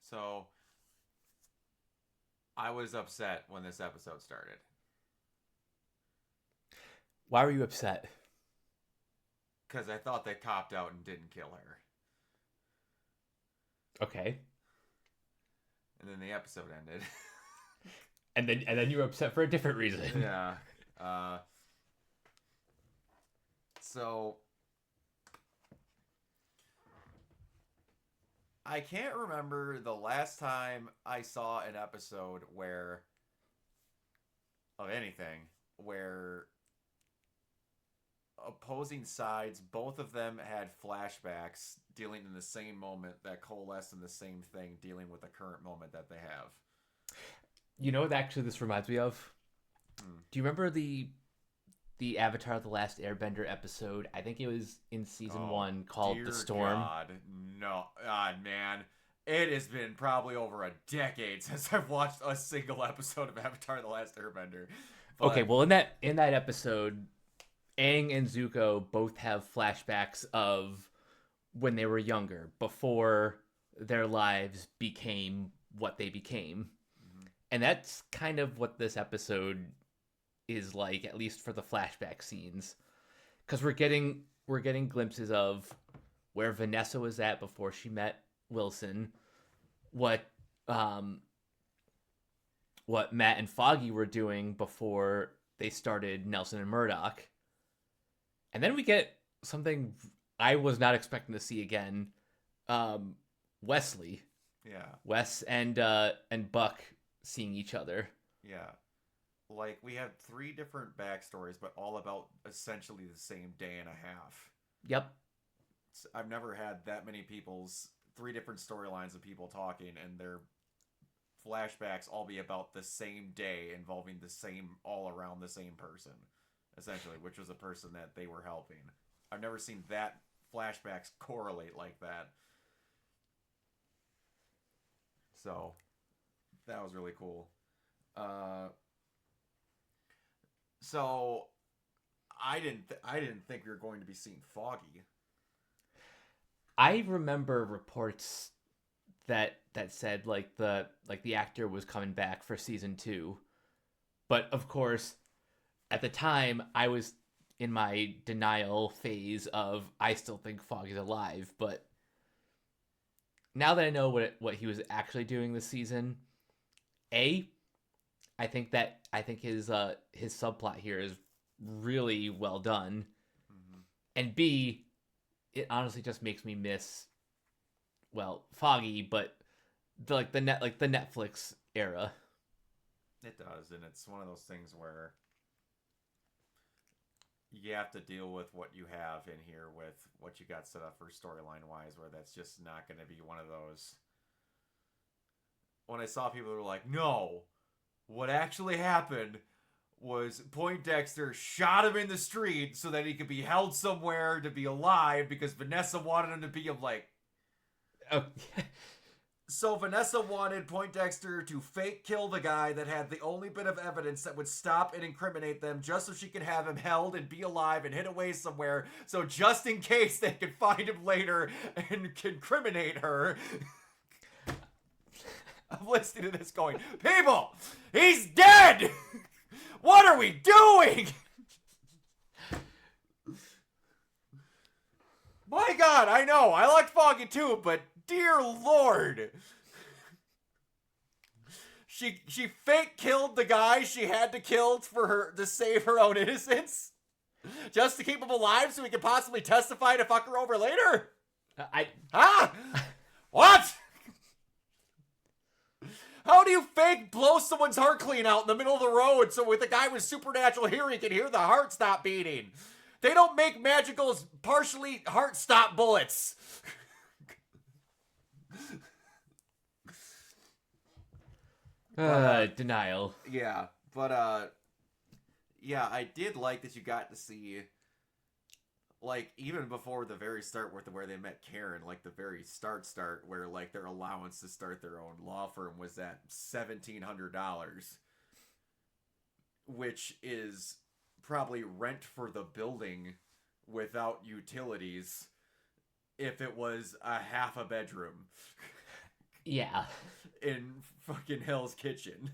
So I was upset when this episode started Why were you upset? because I thought they copped out and didn't kill her, Okay. and then the episode ended. And then you were upset for a different reason. Yeah. Uh, so I can't remember the last time I saw an episode where of anything where opposing sides, both of them had flashbacks dealing in the same moment that coalesced in the same thing, dealing with the current moment that they have. You know what actually this reminds me of? Hmm. Do you remember the Avatar the Last Airbender episode? I think it was in season Oh, 1 called The dear Storm. God. No. God, man. It has been probably over a decade since I've watched a single episode of Avatar The Last Airbender. Okay, But, well in that episode, Aang and Zuko both have flashbacks of when they were younger, before their lives became what they became. mhm. And that's kind of what this episode is like, at least for the flashback scenes, because we're getting glimpses of where Vanessa was at before she met Wilson, what um what Matt and Foggy were doing before they started Nelson and Murdoch, and then we get something I was not expecting to see again. Um, Wesley, Yeah. Wes, and Buck seeing each other. Yeah. Like, we had three different backstories, but all about essentially the same day and a half. Yep. I've never had that many people's three different storylines of people talking and their flashbacks all be about the same day involving the same all around the same person, essentially, which was the person that they were helping. I've never seen that flashbacks correlate like that. So that was really cool. Uh, so I didn't think we were going to be seeing Foggy. I remember reports that said like the actor was coming back for season 2, but of course at the time I was in my denial phase of I still think Foggy's alive, but now that I know what he was actually doing this season, a I think his subplot here is really well done, Mm-hmm. and b it honestly just makes me miss, well, Foggy, but the Netflix era. It does, and it's one of those things where you have to deal with what you have in here with what you got set up for storyline wise, where that's just not going to be one of those. When I saw people who were like, no, what actually happened was Poindexter shot him in the street so that he could be held somewhere to be alive because Vanessa wanted him to be. I'm like, Oh, so Vanessa wanted Poindexter to fake kill the guy that had the only bit of evidence that would stop and incriminate them just so she could have him held and be alive and hid away somewhere. So just in case they could find him later and incriminate her. I'm listening to this going, people, he's dead! What are we doing? My God, I know, I liked Foggy too, but dear Lord. She fake killed the guy she had to kill for her to save her own innocence, just to keep him alive so he could possibly testify to fuck her over later. I Huh? What? How do you fake blow someone's heart clean out in the middle of the road so with a guy with supernatural hearing can hear the heart stop beating? They don't make magical partially heart stop bullets. But denial. yeah, but yeah, I did like that you got to see, like, even before the very start where they met Karen, like the very start where like their allowance to start their own law firm was at $1,700, which is probably rent for the building without utilities if it was a half a bedroom. Yeah. in fucking Hell's Kitchen.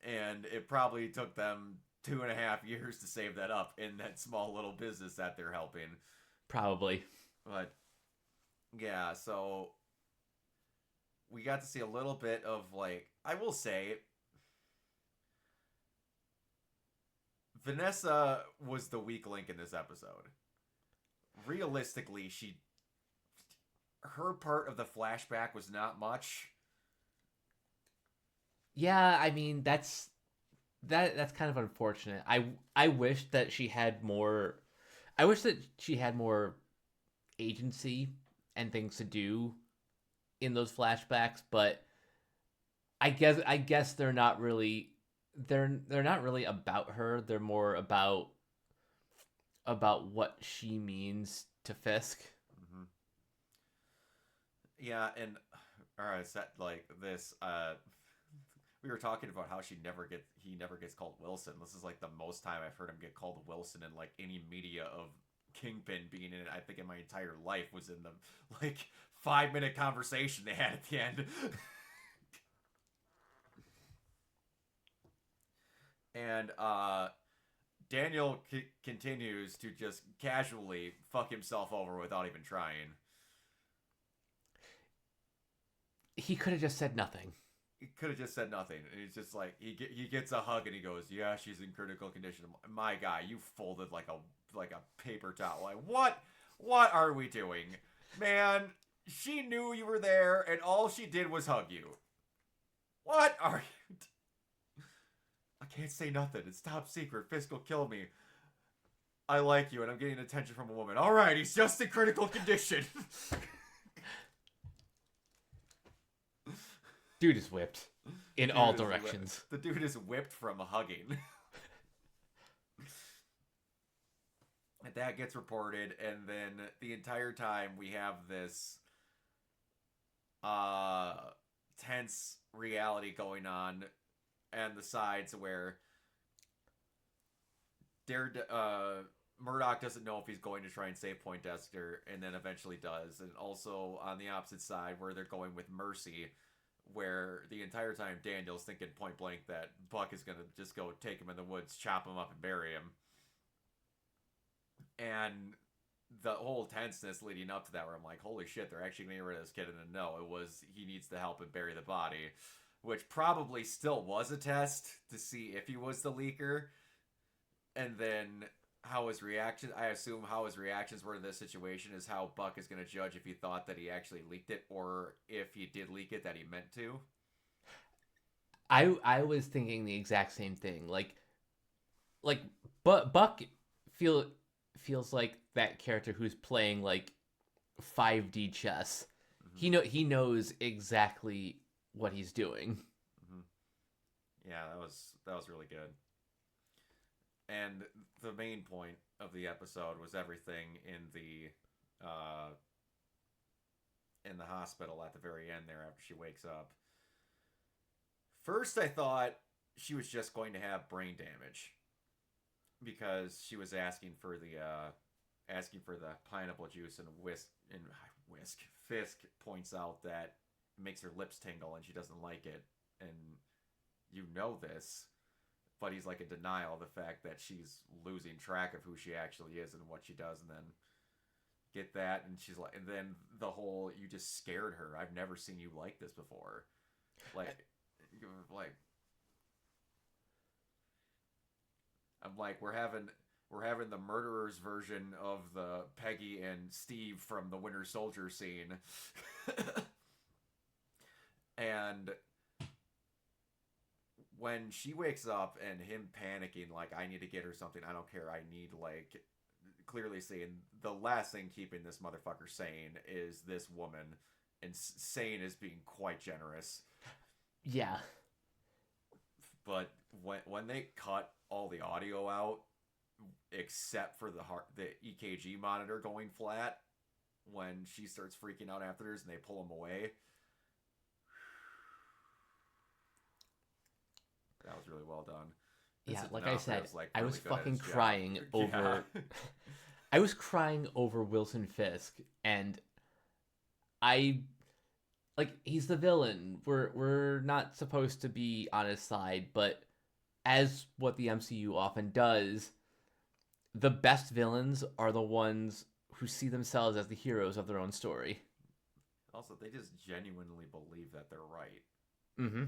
And it probably took them 2.5 years to save that up in that small little business that they're helping. Probably. But yeah, so we got to see a little bit of like, I will say, Vanessa was the weak link in this episode. Realistically, her part of the flashback was not much. Yeah, I mean that's kind of unfortunate. I wish that she had more. I wish that she had more agency and things to do in those flashbacks, but I guess they're not really about her. They're more about what she means to Fisk. Mm-hmm. Yeah, and all right, set like this. We were talking about how he never gets called Wilson. This is like the most time I've heard him get called Wilson in like any media of Kingpin being in it. I think in my entire life was in the like 5 minute conversation they had at the end. And Daniel continues to just casually fuck himself over without even trying. He could have just said nothing. He could have just said nothing, and he's just like he gets a hug and he goes, "Yeah, she's in critical condition." My guy, you folded like a paper towel. Like what are we doing, man? She knew you were there, and all she did was hug you. What are you? I can't say nothing. It's top secret. Fisk will kill me. I like you, and I'm getting attention from a woman. All right, he's just in critical condition. Dude is whipped in all directions. The dude is whipped from hugging. And that gets reported, and then the entire time we have this tense reality going on, and the sides where Murdoch doesn't know if he's going to try and save Poindexter, and then eventually does. And also on the opposite side where they're going with Mercy, where the entire time Daniel's thinking point blank that Buck is going to just go take him in the woods, chop him up, and bury him. And the whole tenseness leading up to that, where I'm like, holy shit, they're actually going to get rid of this kid. And then no, it was he needs to help and bury the body, which probably still was a test to see if he was the leaker. And then how his reaction, I assume how his reactions were to this situation is how Buck is going to judge if he thought that he actually leaked it, or if he did leak it that he meant to. I was thinking the exact same thing. But Buck feels like that character who's playing like 5D chess. Mm-hmm. He knows exactly what he's doing. Mm-hmm. Yeah, that was really good. And the main point of the episode was everything in the hospital at the very end there after she wakes up. First, I thought she was just going to have brain damage because she was asking for the pineapple juice, and Fisk points out that it makes her lips tingle and she doesn't like it, and you know this. But he's like in denial of the fact that she's losing track of who she actually is and what she does, and then get that, and she's like, and then the whole, you just scared her. I've never seen you like this before. I'm like, we're having the murderer's version of the Peggy and Steve from the Winter Soldier scene, and when she wakes up and him panicking, like, I need to get her something, I don't care, I need, like, clearly saying the last thing keeping this motherfucker sane is this woman, and sane is being quite generous. Yeah. But when they cut all the audio out, except for the EKG monitor going flat, when she starts freaking out after hers and they pull him away, that was really well done. Yeah, like I said, I was fucking crying over. I was crying over Wilson Fisk, and I like he's the villain. We're not supposed to be on his side, but as what the MCU often does, the best villains are the ones who see themselves as the heroes of their own story. Also, they just genuinely believe that they're right. Mm-hmm.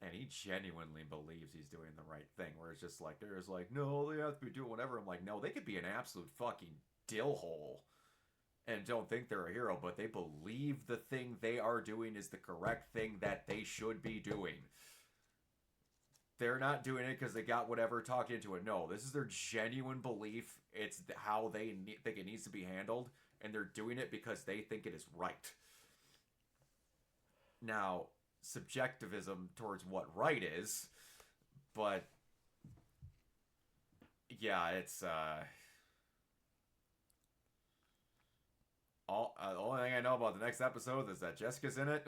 And he genuinely believes he's doing the right thing. Where it's just like, there's like, no, they have to be doing whatever. I'm like, no, they could be an absolute fucking dillhole and don't think they're a hero, but they believe the thing they are doing is the correct thing that they should be doing. They're not doing it because they got whatever talked into it. No, this is their genuine belief. It's how they think it needs to be handled, and they're doing it because they think it is right. Now, subjectivism towards what right is, but yeah, it's the only thing I know about the next episode is that Jessica's in it.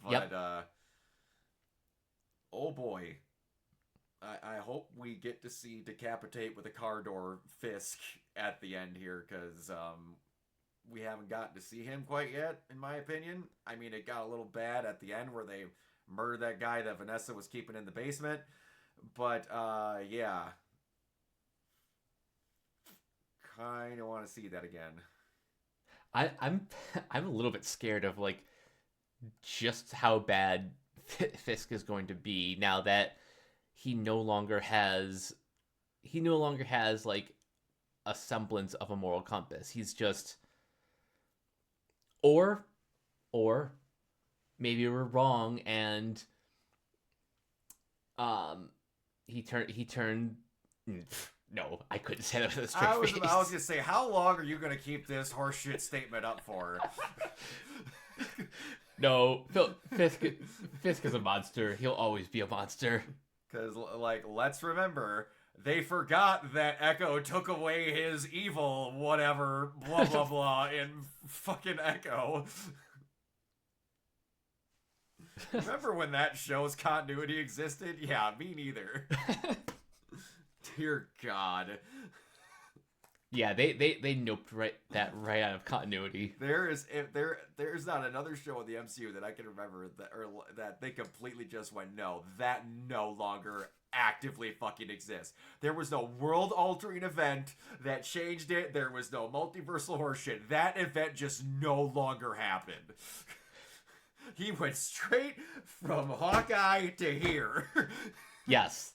But Yep. Oh boy, I hope we get to see Decapitate with a car door Fisk at the end here, because we haven't gotten to see him quite yet, in my opinion. I mean, it got a little bad at the end where they murdered that guy that Vanessa was keeping in the basement. But, yeah. Kind of want to see that again. I'm I'm a little bit scared of like just how bad Fisk is going to be now that he no longer has like a semblance of a moral compass. He's just or or maybe we're wrong and um he turned no, I couldn't say that with a straight face. I was gonna say, how long are you gonna keep this horseshit statement up for? No, Fisk is a monster. He'll always be a monster. Because, like, let's remember, they forgot that Echo took away his evil, whatever, blah, blah, blah, in fucking Echo. Remember when that show's continuity existed? Yeah, me neither. Dear God. Yeah, they noped right out of continuity. There's not another show in the MCU that I can remember that they completely just went, no, that no longer actively fucking exists. There was no world altering event that changed it. There was no multiversal horseshit. That event just no longer happened. He went straight from Hawkeye to here. Yes.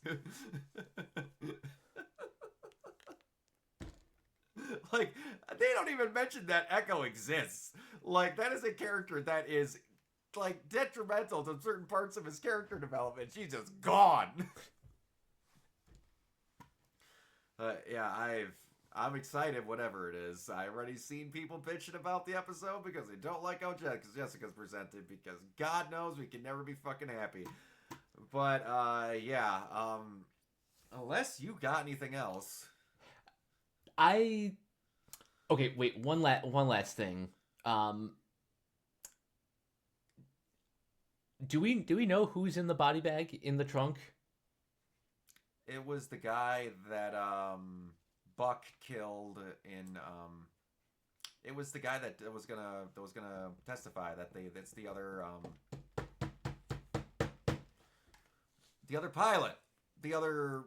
Like, they don't even mention that Echo exists. Like, that is a character that is, like, detrimental to certain parts of his character development. She's just gone. Yeah, I'm excited, whatever it is. I already seen people bitching about the episode because they don't like how Jessica's presented, because God knows we can never be fucking happy. But, yeah, unless you got anything else. Okay, wait, one last thing. Do we know who's in the body bag in the trunk? It was the guy that Buck killed in it was the guy that was gonna testify that's the other pilot, the other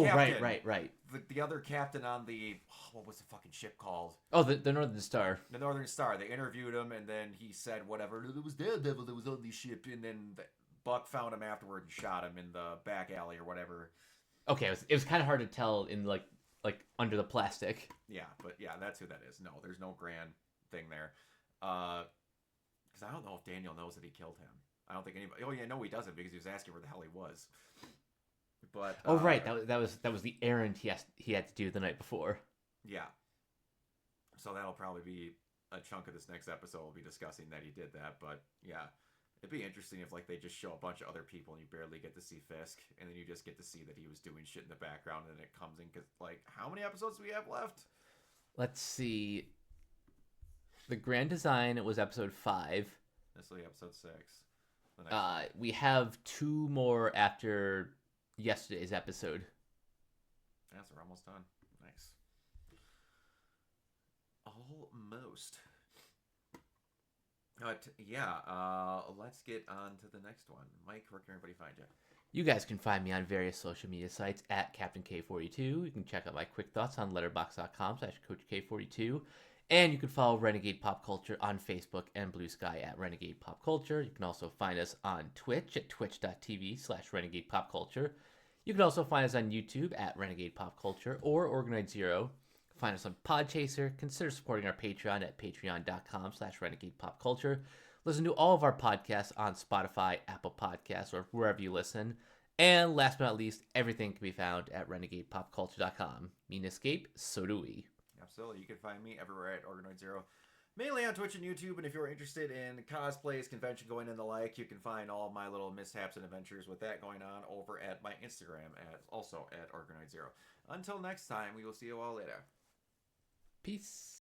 captain. Right. The other captain on the what was the fucking ship called? Oh, the Northern Star. The Northern Star. They interviewed him, and then he said whatever. It was Daredevil that was on the ship, and then Buck found him afterward and shot him in the back alley or whatever. Okay, it was kind of hard to tell in like under the plastic. Yeah, but yeah, that's who that is. No, there's no grand thing there. Because I don't know if Daniel knows that he killed him. I don't think anybody. Oh yeah, no, he doesn't, because he was asking where the hell he was. But right, that was the errand he had to do the night before. Yeah. So that'll probably be a chunk of this next episode. We'll be discussing that he did that. But yeah, it'd be interesting if like they just show a bunch of other people and you barely get to see Fisk, and then you just get to see that he was doing shit in the background, and then it comes in because like how many episodes do we have left? Let's see. The Grand Design was episode 5. This will be episode 6. We have 2 more after yesterday's episode. Yeah, so we're almost done. Nice. Almost. But yeah, let's get on to the next one. Mike, where can everybody find you? You guys can find me on various social media sites at Captain K42. You can check out my quick thoughts on letterbox.com/Coach K42. And you can follow Renegade Pop Culture on Facebook and Blue Sky at Renegade Pop Culture. You can also find us on Twitch at twitch.tv/Renegade Pop Culture. You can also find us on YouTube at Renegade Pop Culture or Organite Zero. Find us on Podchaser. Consider supporting our Patreon at patreon.com/Renegade Pop Culture. Listen to all of our podcasts on Spotify, Apple Podcasts, or wherever you listen. And last but not least, everything can be found at renegadepopculture.com. Mean escape, so do we. Absolutely. You can find me everywhere at Organoid Zero, mainly on Twitch and YouTube. And if you're interested in cosplays, convention going, and the like, you can find all of my little mishaps and adventures with that going on over at my Instagram, also at Organoid Zero. Until next time, we will see you all later. Peace.